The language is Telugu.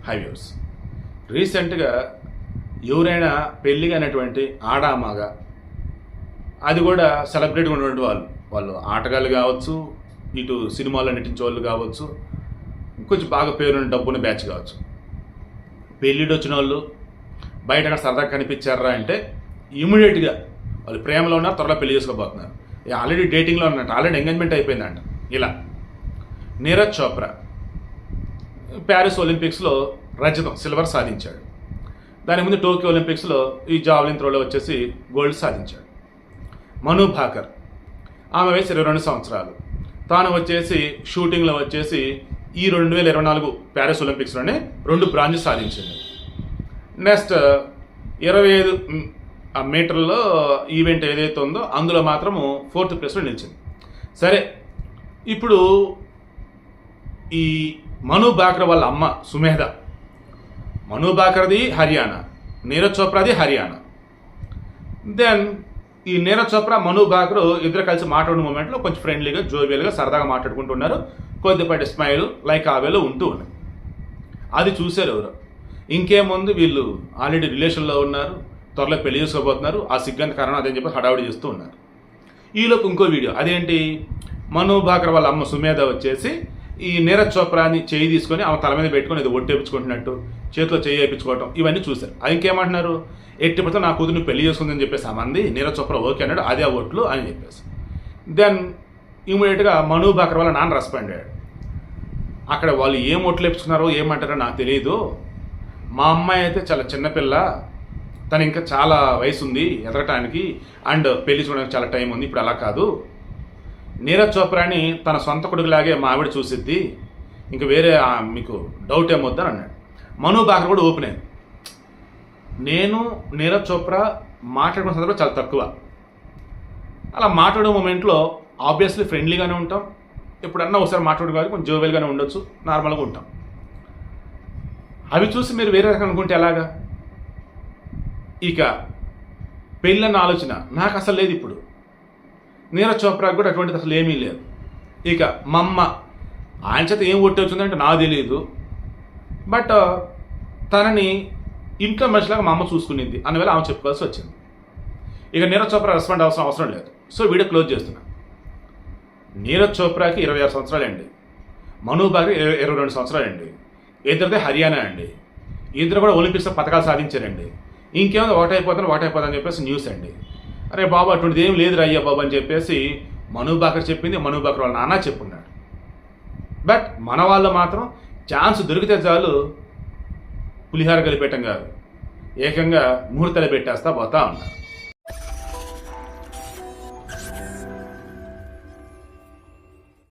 High views. రీసెంట్గా ఎవరైనా పెళ్ళి అనేటువంటి ఆడామగ, అది కూడా సెలబ్రిటీగా ఉన్నటువంటి వాళ్ళు ఆటగాళ్ళు కావచ్చు, ఇటు సినిమాలో నటించే వాళ్ళు కావచ్చు, కొంచెం బాగా పేరున్న డబ్బున్న బ్యాచ్ కావచ్చు, పెళ్ళిడు వచ్చిన వాళ్ళు బయట సరదాగా కనిపించారా అంటే ఇమీడియట్గా వాళ్ళు ప్రేమలో ఉన్నారు, త్వరలో పెళ్లి చేసుకోబోతున్నారు, ఆల్రెడీ డేటింగ్లో ఉన్నట్టు, ఆల్రెడీ ఎంగేజ్మెంట్ అయిపోయిందంట. ఇలా నీరజ్ చోప్రా ప్యారిస్ ఒలింపిక్స్లో రజతం, సిల్వర్ సాధించాడు. దాని ముందు టోక్యో ఒలింపిక్స్లో ఈ జావలిన్ త్రోలో వచ్చేసి గోల్డ్ సాధించాడు. మను భాకర్, ఆమె వయసు 22 సంవత్సరాలు, తాను వచ్చేసి షూటింగ్లో వచ్చేసి ఈ 2024 ప్యారిస్ ఒలింపిక్స్లోనే 2 బ్రాంజ్ సాధించింది. నెక్స్ట్ 25 మీటర్లో ఈవెంట్ ఏదైతే ఉందో అందులో మాత్రము 4th ప్లేస్లో నిలిచింది. సరే, ఇప్పుడు ఈ మను భాకర్ వాళ్ళ అమ్మ సుమేధ, మను భాకర్ది హర్యానా, నీరజ్ చోప్రాది హర్యానా. దెన్ ఈ నీరజ్ చోప్రా, మను భాకర్ ఇద్దరు కలిసి మాట్లాడిన మూమెంట్లో కొంచెం ఫ్రెండ్లీగా, జోవియల్గా, సరదాగా మాట్లాడుకుంటున్నారు. కొద్దిపాటి స్మైల్ లైక్ ఆవేలో ఉంటూ ఉన్నాయి. అది చూశారు ఎవరు, ఇంకేముంది వీళ్ళు ఆల్రెడీ రిలేషన్లో ఉన్నారు, త్వరలో పెళ్లి చేసుకోబోతున్నారు, ఆ సిగ్గంత కారణం అదని చెప్పి హడావుడి చేస్తూ ఉన్నారు. ఈలోపు ఇంకో వీడియో, అదేంటి, మను భాకర్ వాళ్ళ అమ్మ సుమేధ వచ్చేసి ఈ నీరజ్ చోప్రాని చేయి తీసుకొని ఆమె తల మీద పెట్టుకొని ఇది ఒట్టేపించుకుంటున్నట్టు, చేతిలో చేయి వేయించుకోవటం, ఇవన్నీ చూశారు. అది ఇంకేమంటున్నారు, ఎట్టి పడితే నా కూతురుని పెళ్లి చేసుకుందని చెప్పేసి ఆ మంది నీరజ్ చోప్రా ఓకే అన్నాడు, అదే ఆ ఓట్లు అని చెప్పేసి. దెన్ ఇమీడియట్గా మను భాకర్ వాళ్ళ నాన్న రెస్పాండ్ అయ్యాడు. అక్కడ వాళ్ళు ఏం ఓట్లు వేపించుకున్నారో ఏమంటారో నాకు తెలియదు, మా అమ్మాయి అయితే చాలా చిన్నపిల్ల, తను ఇంకా చాలా వయసు ఉంది ఎదగటానికి, అండ్ పెళ్లి చూడడానికి చాలా టైం ఉంది, ఇప్పుడు అలా కాదు, నీరజ్ చోప్రాని తన సొంత కొడుకులాగే మా ఆవిడ చూసిద్ది, ఇంక వేరే మీకు డౌట్ ఏమొద్దని అన్నాడు. మను భాకర్ కూడా ఓపెన్ అయింది. నేను నీరజ్ చోప్రా మాట్లాడుకున్న సందర్భంలో చాలా తక్కువ, అలా మాట్లాడే మూమెంట్లో ఆబ్వియస్లీ ఫ్రెండ్లీగానే ఉంటాం, ఎప్పుడన్నా ఒకసారి మాట్లాడుకోవాలి, కొంచెం జోవెల్గానే ఉండొచ్చు, నార్మల్గా ఉంటాం. అవి చూసి మీరు వేరే రకంగా అనుకుంటే ఎలాగా? ఇక పెళ్ళన్న ఆలోచన నాకు అసలు లేదు. ఇప్పుడు నీరజ్ చోప్రాకి కూడా అటువంటిది అసలు ఏమీ లేదు. ఇక మా అమ్మ, ఆయన చేత ఏం ఒట్టి వచ్చిందంటే నాకు తెలియదు, బట్ తనని ఇంట్లో మనిషిలాగా మా అమ్మ చూసుకునేది అన్నవేళ ఆమె చెప్పుకోవాల్సి వచ్చింది. ఇక నీరజ్ చోప్రా రెస్పాండ్ అవసరం లేదు. సో వీడియో క్లోజ్ చేస్తున్నా. నీరజ్ చోప్రాకి 26 సంవత్సరాలండి, మను భాకర్ 22 సంవత్సరాలండి, ఇద్దరిదే హర్యానా అండి, ఇద్దరు కూడా ఒలింపిక్స్లో పథకాలు సాధించారండి. ఇంకేమో ఓటైపోతుందని చెప్పేసి న్యూస్ అండి. అరే బాబు అటువంటిది ఏం లేదు అయ్యా బాబు అని చెప్పేసి మను భాకర్ చెప్పింది, మను భాకర్ వాళ్ళ నాన్న చెప్పున్నాడు. బట్ మన వాళ్ళు మాత్రం ఛాన్స్ దొరికితే చాలు పులిహార కలిపేయటం కాదు, ఏకంగా ముహూర్తాలు పెట్టేస్తా పోతా ఉన్నారు.